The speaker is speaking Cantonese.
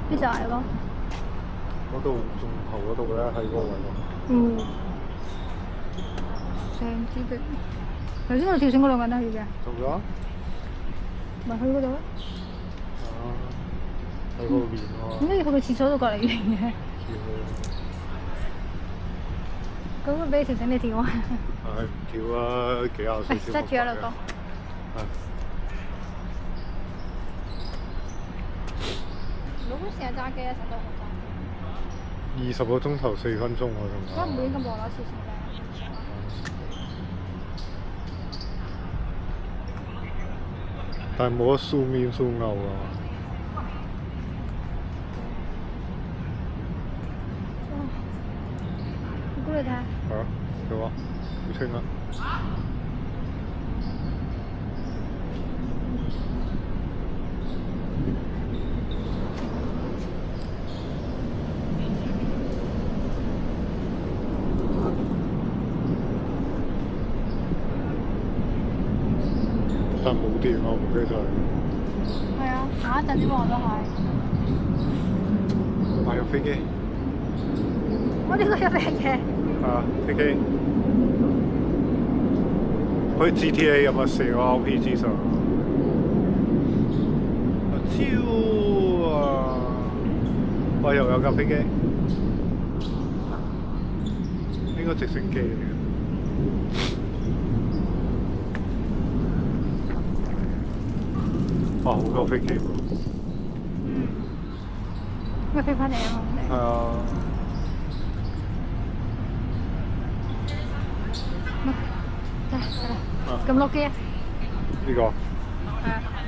呢就係咯。嗰度盡頭嗰度咧，喺嗰個位度。嗯。成支嘅。頭先我跳繩嗰兩個人都去嘅。做咗？咪去嗰度咯。啊！喺嗰度練喎。點解要去個廁所度過嚟練嘅？咁會俾條繩你跳啊？係唔跳啊？幾廿歲跳。塞住喺度講。係。老公成日揸機啊，成日都好揸。20個鐘頭4分鐘喎，仲。我唔會咁忙攞次先嘅。但係冇得 zoom in zoom out 啊。我估你睇下。係啊，有啊，好清啊。但冇電啊，部機就係。係啊，下一陣先我都係。買咗飛機。我呢個有飛嘅。啊，飛機。好似 GTA 咁啊，射個 RPG 上。超啊！哇，又有架飛機。應該直升機嚟嘅。哇！好多飛機喎。咪飛翻嚟啊嘛！係啊。得啦，咁落機啊！呢個。係啊。